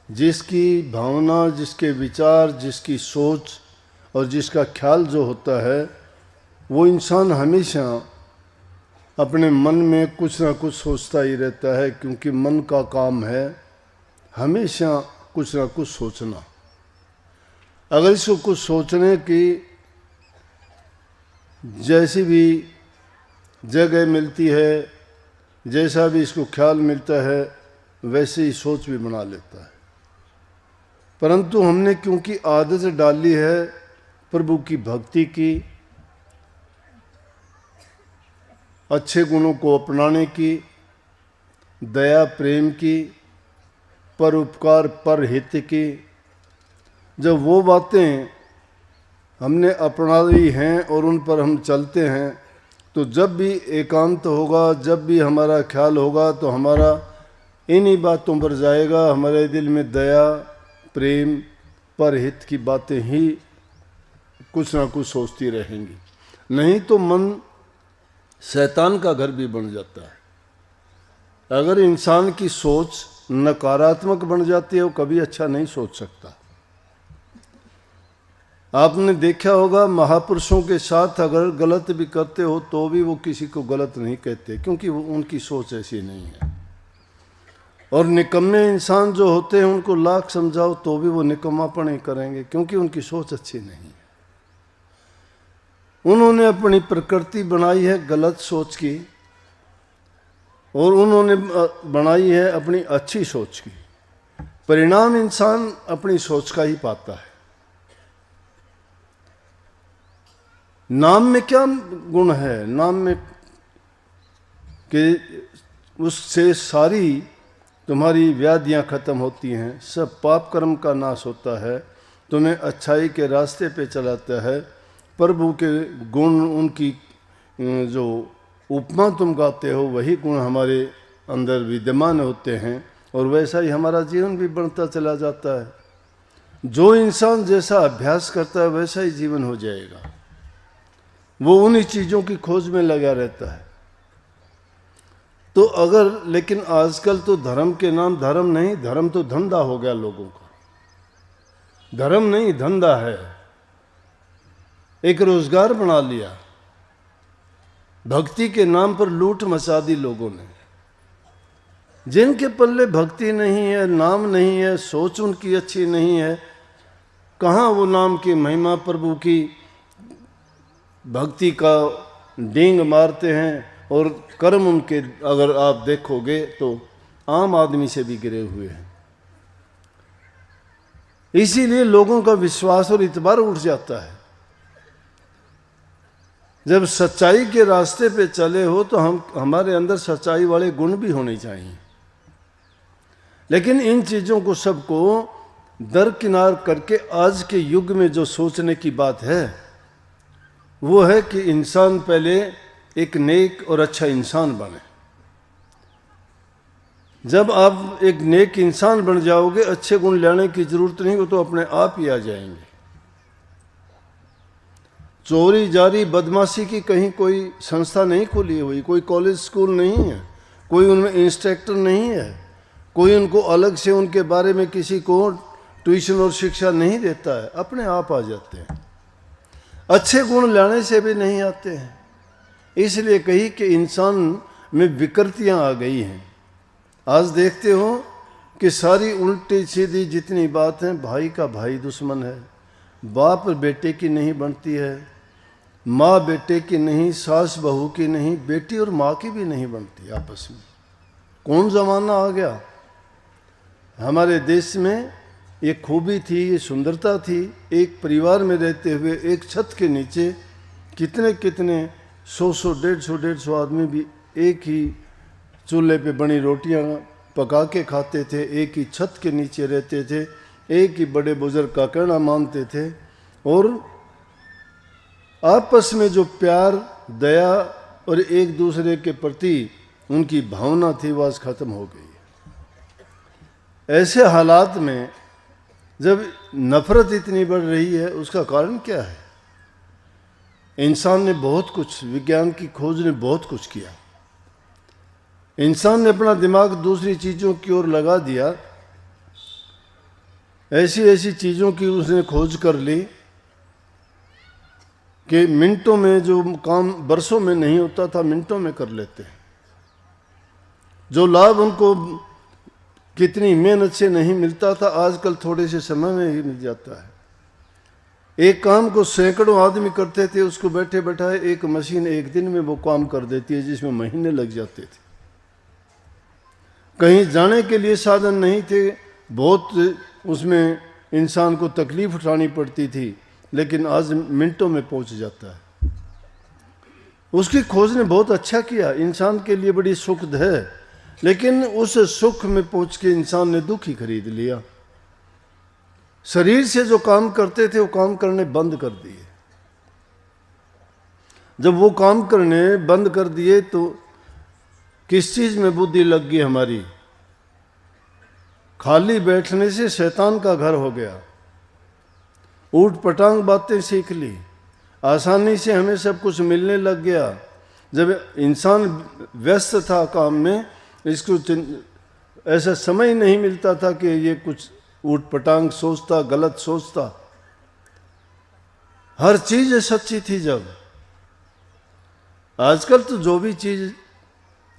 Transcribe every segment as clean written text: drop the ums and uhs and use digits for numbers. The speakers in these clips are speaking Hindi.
जिसकी भावना, जिसके विचार, जिसकी सोच और जिसका ख्याल जो होता है, वो इंसान हमेशा अपने मन में कुछ ना कुछ सोचता ही रहता है, क्योंकि मन का काम है हमेशा कुछ ना कुछ सोचना। अगर इसको कुछ सोचने की जैसी भी जगह मिलती है, जैसा भी इसको ख्याल मिलता है, वैसे ही सोच भी बना लेता है। परंतु हमने क्योंकि आदत डाली है प्रभु की भक्ति की, अच्छे गुणों को अपनाने की, दया प्रेम की, परोपकार पर हित की, जब वो बातें हमने अपना ली हैं और उन पर हम चलते हैं, तो जब भी एकांत होगा, जब भी हमारा ख्याल होगा, तो हमारा इन्हीं बातों पर जाएगा। हमारे दिल में दया प्रेम परहित की बातें ही कुछ ना कुछ सोचती रहेंगी। नहीं तो मन शैतान का घर भी बन जाता है। अगर इंसान की सोच नकारात्मक बन जाती है, वो कभी अच्छा नहीं सोच सकता। आपने देखा होगा महापुरुषों के साथ अगर गलत भी करते हो तो भी वो किसी को गलत नहीं कहते, क्योंकि वो उनकी सोच ऐसी नहीं है। और निकम्मे इंसान जो होते हैं उनको लाख समझाओ तो भी वो निकम्मापन ही करेंगे, क्योंकि उनकी सोच अच्छी नहीं है। उन्होंने अपनी प्रकृति बनाई है गलत सोच की, और उन्होंने बनाई है अपनी अच्छी सोच की। परिणाम इंसान अपनी सोच का ही पाता है। नाम में क्या गुण है? नाम में कि उससे सारी तुम्हारी व्याधियां खत्म होती हैं, सब पाप कर्म का नाश होता है, तुम्हें अच्छाई के रास्ते पे चलाता है। प्रभु के गुण, उनकी जो उपमा तुम गाते हो, वही गुण हमारे अंदर विद्यमान होते हैं, और वैसा ही हमारा जीवन भी बढ़ता चला जाता है। जो इंसान जैसा अभ्यास करता है वैसा ही जीवन हो जाएगा। वो उन्हीं चीज़ों की खोज में लगा रहता है। तो अगर, लेकिन आजकल तो धर्म के नाम धर्म नहीं, धर्म तो धंधा हो गया लोगों का। धर्म नहीं, धंधा है, एक रोजगार बना लिया। भक्ति के नाम पर लूट मचा दी लोगों ने। जिनके पल्ले भक्ति नहीं है, नाम नहीं है, सोच उनकी अच्छी नहीं है, कहाँ वो नाम की महिमा, प्रभु की भक्ति का डींग मारते हैं। और कर्म उनके अगर आप देखोगे तो आम आदमी से भी गिरे हुए हैं। इसीलिए लोगों का विश्वास और इतबार उठ जाता है। जब सच्चाई के रास्ते पे चले हो तो हमारे अंदर सच्चाई वाले गुण भी होने चाहिए। लेकिन इन चीज़ों को सबको दरकिनार करके आज के युग में जो सोचने की बात है वो है कि इंसान पहले एक नेक और अच्छा इंसान बने। जब आप एक नेक इंसान बन जाओगे, अच्छे गुण लाने की जरूरत नहीं, वो तो अपने आप ही आ जाएंगे। चोरी जारी बदमाशी की कहीं कोई संस्था नहीं खुली हुई, कोई कॉलेज स्कूल नहीं है, कोई उनमें इंस्ट्रक्टर नहीं है, कोई उनको अलग से उनके बारे में किसी को ट्यूशन और शिक्षा नहीं देता है, अपने आप आ जाते हैं। अच्छे गुण लाने से भी नहीं आते हैं। इसलिए कही कि इंसान में विकृतियां आ गई हैं। आज देखते हो कि सारी उल्टी सीधी जितनी बात है, भाई का भाई दुश्मन है, बाप बेटे की नहीं बनती है, माँ बेटे की नहीं, सास बहू की नहीं, बेटी और माँ की भी नहीं बनती आपस में। कौन ज़माना आ गया? हमारे देश में ये खूबी थी, ये सुंदरता थी, एक परिवार में रहते हुए एक छत के नीचे कितने कितने 100 150 आदमी भी एक ही चूल्हे पे बनी रोटियां पका के खाते थे, एक ही छत के नीचे रहते थे, एक ही बड़े बुजुर्ग का कहना मानते थे, और आपस में जो प्यार दया और एक दूसरे के प्रति उनकी भावना थी वो आज खत्म हो गई। ऐसे हालात में जब नफरत इतनी बढ़ रही है, उसका कारण क्या है? इंसान ने बहुत कुछ, विज्ञान की खोज ने बहुत कुछ किया। इंसान ने अपना दिमाग दूसरी चीज़ों की ओर लगा दिया, ऐसी ऐसी चीज़ों की उसने खोज कर ली कि मिनटों में जो काम बरसों में नहीं होता था, मिनटों में कर लेते हैं। जो लाभ उनको कितनी मेहनत से नहीं मिलता था, आजकल थोड़े से समय में ही मिल जाता है। एक काम को सैकड़ों आदमी करते थे, उसको बैठे बैठाए एक मशीन एक दिन में वो काम कर देती है, जिसमें महीने लग जाते थे। कहीं जाने के लिए साधन नहीं थे, बहुत उसमें इंसान को तकलीफ उठानी पड़ती थी, लेकिन आज मिनटों में पहुंच जाता है। उसकी खोज ने बहुत अच्छा किया, इंसान के लिए बड़ी सुखद है, लेकिन उस सुख में पहुंच के इंसान ने दुख ही खरीद लिया। शरीर से जो काम करते थे वो काम करने बंद कर दिए। जब वो काम करने बंद कर दिए तो किस चीज में बुद्धि लग गई हमारी? खाली बैठने से शैतान का घर हो गया। ऊट पटांग बातें सीख ली, आसानी से हमें सब कुछ मिलने लग गया। जब इंसान व्यस्त था काम में, इसको ऐसा समय नहीं मिलता था कि ये कुछ ऊट पटांग सोचता, गलत सोचता। हर चीज सच्ची थी। जब आजकल तो जो भी चीज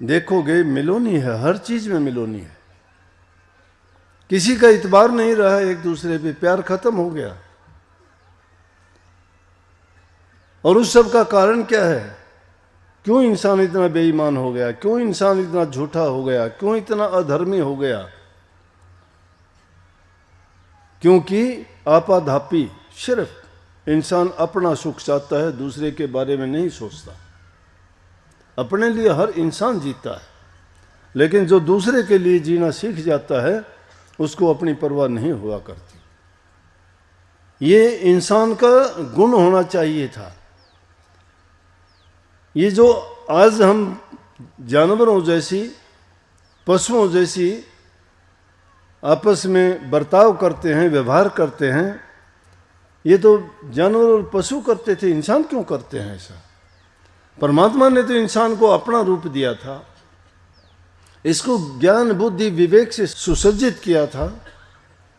देखोगे मिलोनी है, हर चीज में मिलोनी है। किसी का इतबार नहीं रहा एक दूसरे पे, प्यार खत्म हो गया। और उस सब का कारण क्या है? क्यों इंसान इतना बेईमान हो गया? क्यों इंसान इतना झूठा हो गया? क्यों इतना अधर्मी हो गया? क्योंकि आपाधापी, सिर्फ इंसान अपना सुख चाहता है, दूसरे के बारे में नहीं सोचता। अपने लिए हर इंसान जीता है, लेकिन जो दूसरे के लिए जीना सीख जाता है उसको अपनी परवाह नहीं हुआ करती। ये इंसान का गुण होना चाहिए था। ये जो आज हम जानवरों जैसी, पशुओं जैसी आपस में बर्ताव करते हैं, व्यवहार करते हैं, ये तो जानवर और पशु करते थे, इंसान क्यों करते हैं ऐसा? परमात्मा ने तो इंसान को अपना रूप दिया था, इसको ज्ञान बुद्धि विवेक से सुसज्जित किया था,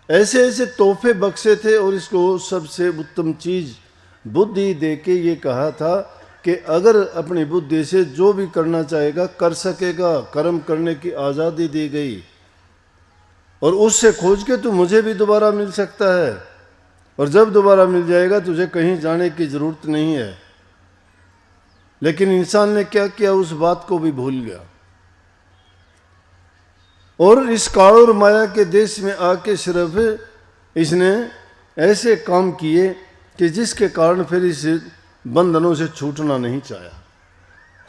ऐसे ऐसे तोहफे बख्शे थे, और इसको सबसे उत्तम चीज बुद्धि दे के ये कहा था कि अगर अपनी बुद्धि से जो भी करना चाहेगा कर सकेगा। कर्म करने की आज़ादी दी गई, और उससे खोज के तू मुझे भी दोबारा मिल सकता है, और जब दोबारा मिल जाएगा तुझे कहीं जाने की जरूरत नहीं है। लेकिन इंसान ने क्या किया? उस बात को भी भूल गया, और इस काल और माया के देश में आके सिर्फ इसने ऐसे काम किए कि जिसके कारण फिर इस बंधनों से छूटना नहीं चाहा।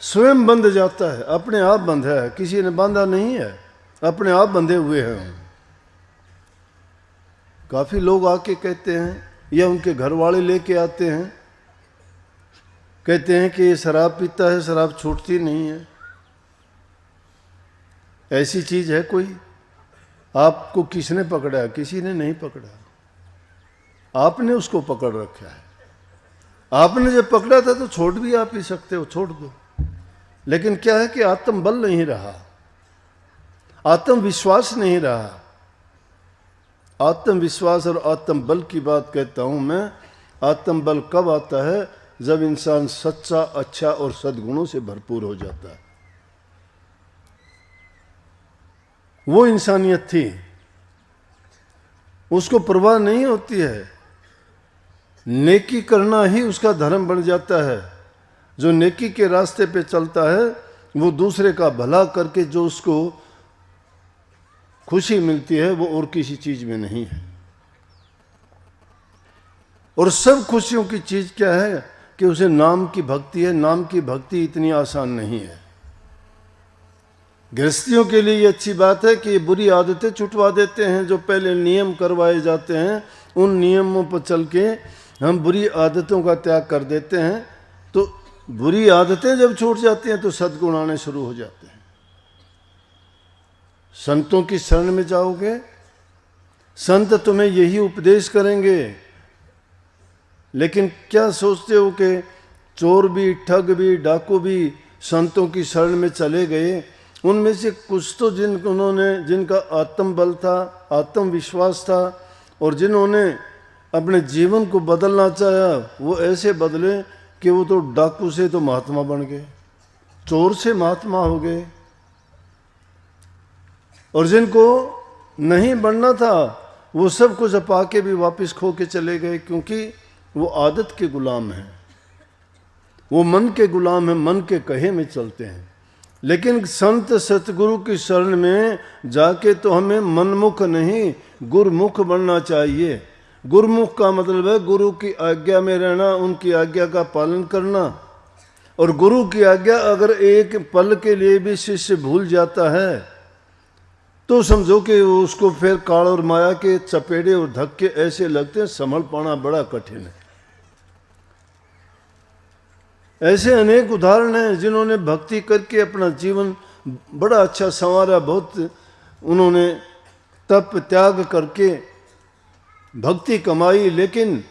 स्वयं बंध जाता है, अपने आप बंधा है, किसी ने बांधा नहीं है, अपने आप बंधे हुए हैं। काफी लोग आके कहते हैं, या उनके घर वाले लेके आते हैं, कहते हैं कि ये शराब पीता है, शराब छूटती नहीं है। ऐसी चीज है कोई? आपको किसने पकड़ा? किसी ने नहीं पकड़ा, आपने उसको पकड़ रखा है। आपने जब पकड़ा था तो छोड़ भी आप ही सकते हो, छोड़ दो। लेकिन क्या है कि आत्मबल नहीं रहा, आत्मविश्वास नहीं रहा। आत्मविश्वास और आत्मबल की बात कहता हूं मैं। आत्मबल कब आता है? जब इंसान सच्चा, अच्छा और सद्गुणों से भरपूर हो जाता है। वो इंसानियत थी, उसको परवाह नहीं होती है, नेकी करना ही उसका धर्म बन जाता है। जो नेकी के रास्ते पे चलता है वो दूसरे का भला करके जो उसको खुशी मिलती है वो और किसी चीज में नहीं है। और सब खुशियों की चीज क्या है कि उसे नाम की भक्ति है। नाम की भक्ति इतनी आसान नहीं है। गृहस्थियों के लिए ये अच्छी बात है कि ये बुरी आदतें छुटवा देते हैं। जो पहले नियम करवाए जाते हैं उन नियमों पर चल के हम बुरी आदतों का त्याग कर देते हैं। तो बुरी आदतें जब छूट जाती हैं तो सद्गुण आने शुरू हो जाते हैं। संतों की शरण में जाओगे, संत तुम्हें यही उपदेश करेंगे। लेकिन क्या सोचते हो कि चोर भी, ठग भी, डाकू भी संतों की शरण में चले गए? उनमें से कुछ तो जिनका आत्मबल था, आत्मविश्वास था, और जिन्होंने अपने जीवन को बदलना चाहा वो ऐसे बदले कि वो तो डाकू से तो महात्मा बन गए, चोर से महात्मा हो गए। और जिनको नहीं बनना था वो सब कुछ पा के भी वापस खो के चले गए, क्योंकि वो आदत के गुलाम हैं, वो मन के गुलाम हैं, मन के कहे में चलते हैं। लेकिन संत सतगुरु की शरण में जाके तो हमें मनमुख नहीं गुरुमुख बनना चाहिए। गुरुमुख का मतलब है गुरु की आज्ञा में रहना, उनकी आज्ञा का पालन करना। और गुरु की आज्ञा अगर एक पल के लिए भी शिष्य भूल जाता है तो समझो कि उसको फिर काल और माया के चपेड़े और धक्के ऐसे लगते हैं, संभल पाना बड़ा कठिन है। ऐसे अनेक उदाहरण हैं जिन्होंने भक्ति करके अपना जीवन बड़ा अच्छा संवारा, बहुत उन्होंने तप त्याग करके भक्ति कमाई, लेकिन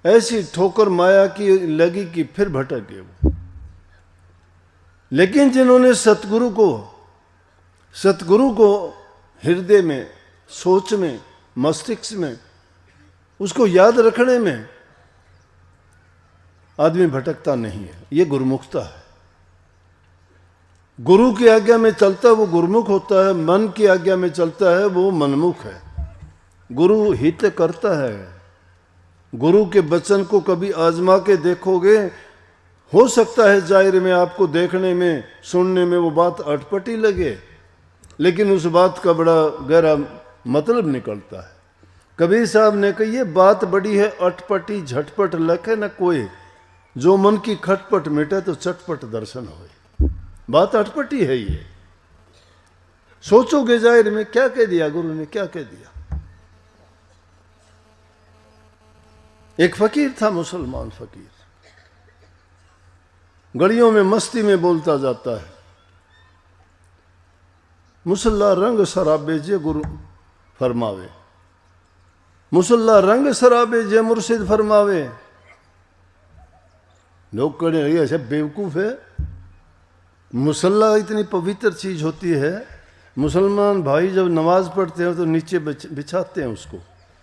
ऐसी ठोकर माया की लगी कि फिर भटक गए वो। लेकिन जिन्होंने सतगुरु को हृदय में, सोच में, मस्तिष्क में, उसको याद रखने में आदमी भटकता नहीं है, ये गुरुमुखता है। गुरु की आज्ञा में चलता है वो गुरुमुख होता है, मन की आज्ञा में चलता है वो मनमुख है। गुरु हित करता है। गुरु के वचन को कभी आजमा के देखोगे, हो सकता है जाहिर में आपको देखने में, सुनने में वो बात अटपटी लगे, लेकिन उस बात का बड़ा गहरा मतलब निकलता है। कबीर साहब ने कहा ये बात बड़ी है अटपटी, झटपट लखे न कोई, जो मन की खटपट मिटे तो चटपट दर्शन होए। बात अटपटी है ये, सोचोगे जाहिर में क्या कह दिया गुरु ने, क्या कह दिया। एक फकीर था, मुसलमान फकीर, गलियों में मस्ती में बोलता जाता है, मुसल्ला रंग शराबे जे गुरु फरमावे, मुसल्ला रंग शराबे जे मुर्शिद फरमावे। लोग कहने लगे ऐसे बेवकूफ़ है, मुसल्ला इतनी पवित्र चीज़ होती है, मुसलमान भाई जब नमाज पढ़ते हैं तो नीचे बिछाते हैं उसको,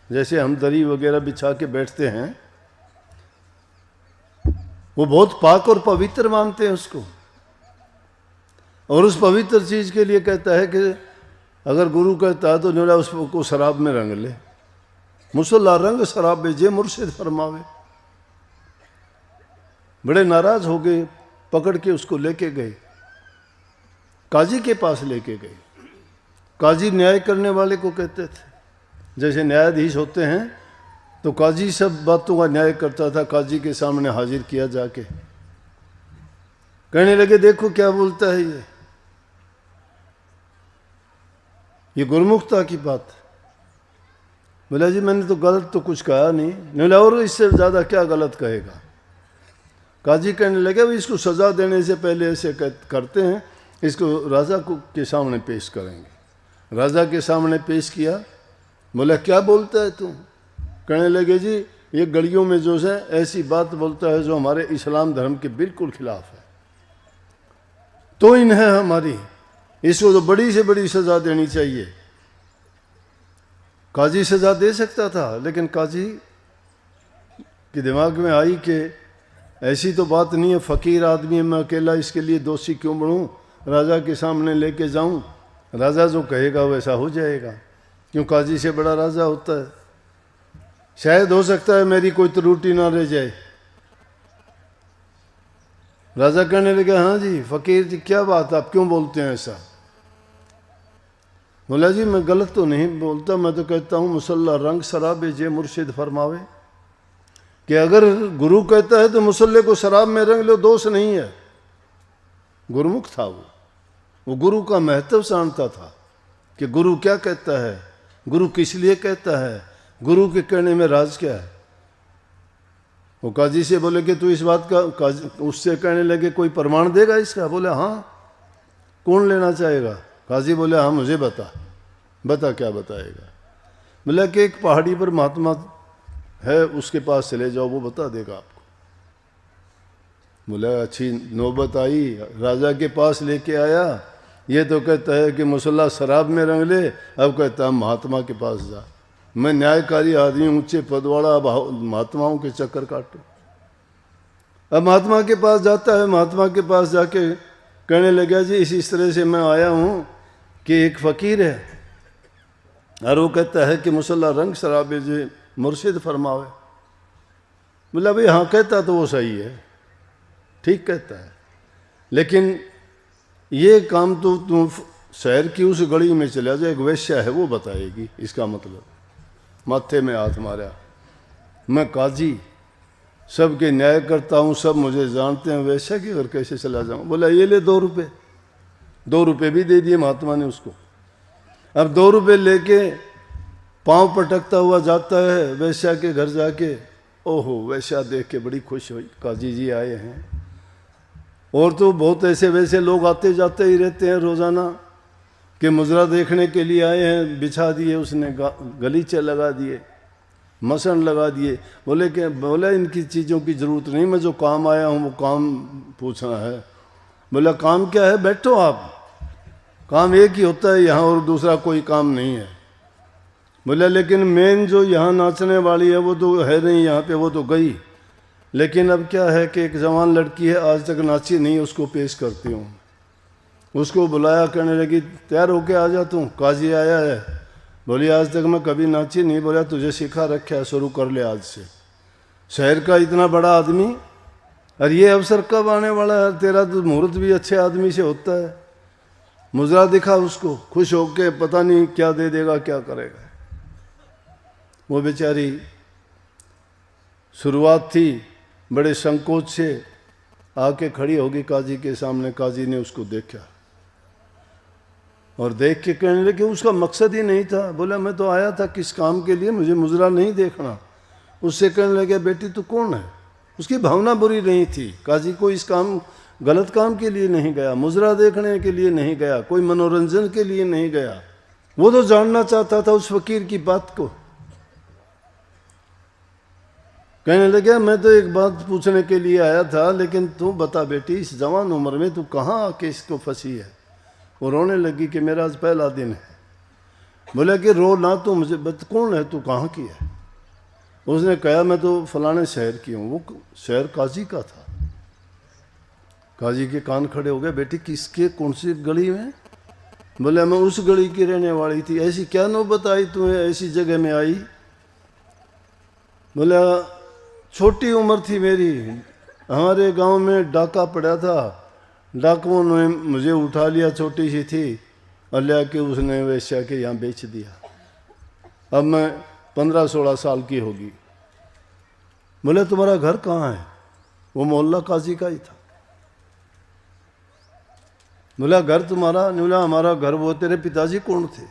जैसे हम दरी वगैरह बिछा के बैठते हैं, वो बहुत पाक और पवित्र मानते हैं उसको। और उस पवित्र चीज़ के लिए कहता है कि अगर गुरु कहता है तो न्योला उसको शराब में रंग ले, मुसल्ला रंग शराब बेजे मुर्शिद फरमावे। बड़े नाराज हो गए, पकड़ के उसको लेके गए, काजी के पास लेके गए। काजी न्याय करने वाले को कहते थे, जैसे न्यायाधीश होते हैं तो काजी सब बातों का न्याय करता था। काजी के सामने हाजिर किया जाके, कहने लगे देखो क्या बोलता है ये गुरुमुखता की बात। बोला जी मैंने तो गलत तो कुछ कहा नहीं। बोला और इससे ज़्यादा क्या गलत कहेगा। काजी कहने लगे भाई इसको सज़ा देने से पहले ऐसे करते हैं, इसको राजा को के सामने पेश करेंगे। राजा के सामने पेश किया। बोला क्या बोलता है तू। कहने लगे जी ये गलियों में जो है ऐसी बात बोलता है जो हमारे इस्लाम धर्म के बिल्कुल खिलाफ है, तो इन्हें हमारी, इसको तो बड़ी से बड़ी सज़ा देनी चाहिए। काजी सज़ा दे सकता था, लेकिन काजी के दिमाग में आई कि ऐसी तो बात नहीं है, फ़कीर आदमी है, मैं अकेला इसके लिए दोषी क्यों बनूं, राजा के सामने लेके जाऊं, राजा जो कहेगा वैसा हो जाएगा, क्यों काजी से बड़ा राजा होता है। शायद हो सकता है मेरी कोई त्रुटि ना रह जाए। राजा कहने लगे हाँ जी फ़कीर जी क्या बात, आप क्यों बोलते हैं ऐसा। बोला जी मैं गलत तो नहीं बोलता, मैं तो कहता हूँ मुसल्ला रंग शराबे जे मुर्शिद फरमावे, कि अगर गुरु कहता है तो मुसल्ले को शराब में रंग लो, दोष नहीं है। गुरुमुख था वो गुरु का महत्व जानता था कि गुरु क्या कहता है, गुरु किस लिए कहता है, गुरु के कहने में राज क्या है। वो काजी से बोले कि तू इस बात का, उससे कहने लगे कोई प्रमाण देगा इसका। बोले हाँ, कौन लेना चाहेगा। काजी बोले हाँ मुझे बता क्या बताएगा। बोला कि एक पहाड़ी पर महात्मा है, उसके पास चले जाओ, वो बता देगा आपको। बोला अच्छी नौबत आई, राजा के पास लेके आया, ये तो कहता है कि मुसल्ला शराब में रंग ले, अब कहता है महात्मा के पास जा। मैं न्यायकारी आदमी, ऊंचे पद वाला, अब महात्माओं के चक्कर काटो। अब महात्मा के पास जाता है, महात्मा के पास जाके कहने लगा जी इस तरह से मैं आया हूँ कि एक फ़कीर है और वो कहता है कि मुसल्ला रंग शराबे जो मुर्शिद फरमावे। बोला भाई हाँ, कहता तो वो सही है, ठीक कहता है, लेकिन ये काम तो तुम शहर की उस गली में चला जाए, एक वैश्या है वो बताएगी इसका मतलब। माथे में हाथ मारा, मैं काजी, सबके न्याय करता हूँ, सब मुझे जानते हैं, वैश्या के घर कैसे चला जाऊँ। बोला ये ले 2 रुपये। 2 रुपये भी दे दिए महात्मा ने उसको। अब 2 रुपये लेके पाँव पटकता हुआ जाता है वैश्या के घर जाके। ओहो, वैश्या देख के बड़ी खुश हुई, काजी जी आए हैं। और तो बहुत ऐसे वैसे लोग आते जाते ही रहते हैं रोज़ाना कि मुजरा देखने के लिए आए हैं। बिछा दिए उसने, गलीचे लगा दिए, मसन लगा दिए। बोले इनकी चीज़ों की ज़रूरत नहीं, मैं जो काम आया हूँ वो काम पूछना है। बोला काम क्या है, बैठो आप, काम एक ही होता है यहाँ और दूसरा कोई काम नहीं है। बोला लेकिन मेन जो यहाँ नाचने वाली है वो तो है नहीं यहाँ पे, वो तो गई। लेकिन अब क्या है कि एक जवान लड़की है, आज तक नाची नहीं, उसको पेश करती हूँ। उसको बुलाया, कहने लगी तैयार होके आ जा तू, काजी आया है। बोली आज तक मैं कभी नाची नहीं। बोला तुझे सिखा रखा है, शुरू कर ले आज से। शहर का इतना बड़ा आदमी, और ये अवसर कब आने वाला है, तेरा तो मुहूर्त भी अच्छे आदमी से होता है। मुजरा दिखा उसको, खुश होके, पता नहीं क्या दे देगा क्या करेगा। वो बेचारी शुरुआत थी, बड़े संकोच से आके खड़ी होगी काजी के सामने। काजी ने उसको देखा और देख के कहने लगे उसका मकसद ही नहीं था। बोला मैं तो आया था किस काम के लिए, मुझे मुजरा नहीं देखना। उससे कहने लगे बेटी तू कौन है। उसकी भावना बुरी नहीं थी, काजी को इस काम गलत काम के लिए नहीं गया, मुजरा देखने के लिए नहीं गया, कोई मनोरंजन के लिए नहीं गया। वो तो जानना चाहता था उस फकीर की बात को। कहने लगे मैं तो एक बात पूछने के लिए आया था, लेकिन तू बता बेटी इस जवान उम्र में तू कहाँ आके इसको फंसी है। वो रोने लगी कि मेरा आज पहला दिन है। बोला कि रो ना, तू मुझे बता कौन है, तू कहाँ की है। उसने कहा मैं तो फलाने शहर की हूँ। वो शहर काजी का था। काजी के कान खड़े हो गए, बेटी किसके कौन सी गली में। बोले मैं उस गली की रहने वाली थी। ऐसी क्या नौबत आई तुम्हें, ऐसी जगह में आई। बोला छोटी उम्र थी मेरी, हमारे गांव में डाका पड़ा था, डाकुओं ने मुझे उठा लिया, छोटी सी थी, और ले के उसने वैश्या के यहाँ बेच दिया। अब मैं 15-16 साल की होगी। बोले तुम्हारा घर कहाँ है। वो मोहल्ला काजी का ही था। बोला घर तुम्हारा। बोला हमारा घर। वो तेरे पिताजी कौन थे।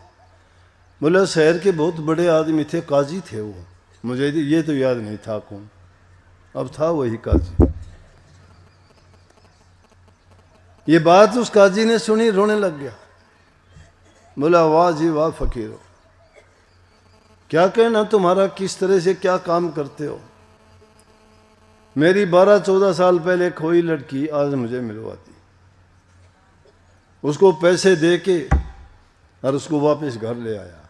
बोला शहर के बहुत बड़े आदमी थे, काजी थे वो, मुझे ये तो याद नहीं था कौन, अब था वही काजी। ये बात उस काजी ने सुनी, रोने लग गया। बोला वाह जी वाह फकीरो, क्या कहना तुम्हारा, किस तरह से क्या काम करते हो। मेरी 12-14 साल पहले खोई लड़की आज मुझे मिलवाती, उसको पैसे दे के और उसको वापस घर ले आया,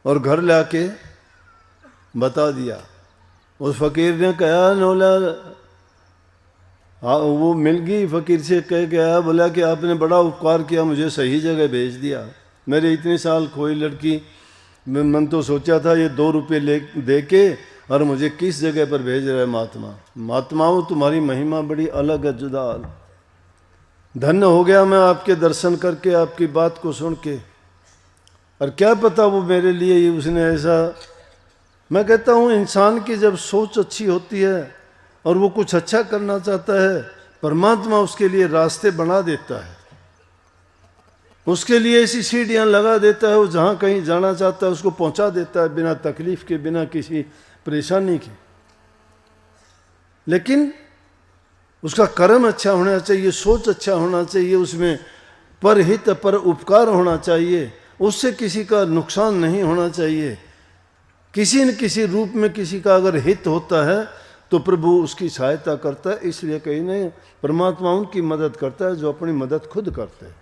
और घर ला के बता दिया। उस फकीर ने कहा नौला, हाँ वो मिल गई, फकीर से कह गया, बोला कि आपने बड़ा उपकार किया, मुझे सही जगह भेज दिया। मेरे इतने साल खोई लड़की, मन तो सोचा था ये 2 रुपये ले दे के और मुझे किस जगह पर भेज रहा है महात्मा। महात्माओं तुम्हारी महिमा बड़ी अलग है, जुदा। धन्य हो गया मैं आपके दर्शन करके, आपकी बात को सुन के। और क्या पता वो मेरे लिए ही उसने ऐसा। मैं कहता हूँ इंसान की जब सोच अच्छी होती है और वो कुछ अच्छा करना चाहता है, परमात्मा उसके लिए रास्ते बना देता है, उसके लिए ऐसी सीढ़ियाँ लगा देता है, वो जहाँ कहीं जाना चाहता है उसको पहुँचा देता है, बिना तकलीफ के, बिना किसी परेशानी के। लेकिन उसका कर्म अच्छा होना चाहिए, सोच अच्छा होना चाहिए, उसमें परहित पर उपकार होना चाहिए, उससे किसी का नुकसान नहीं होना चाहिए। किसी न किसी रूप में किसी का अगर हित होता है तो प्रभु उसकी सहायता करता है। इसलिए कहीं नहीं, परमात्मा उनकी मदद करता है जो अपनी मदद खुद करते हैं।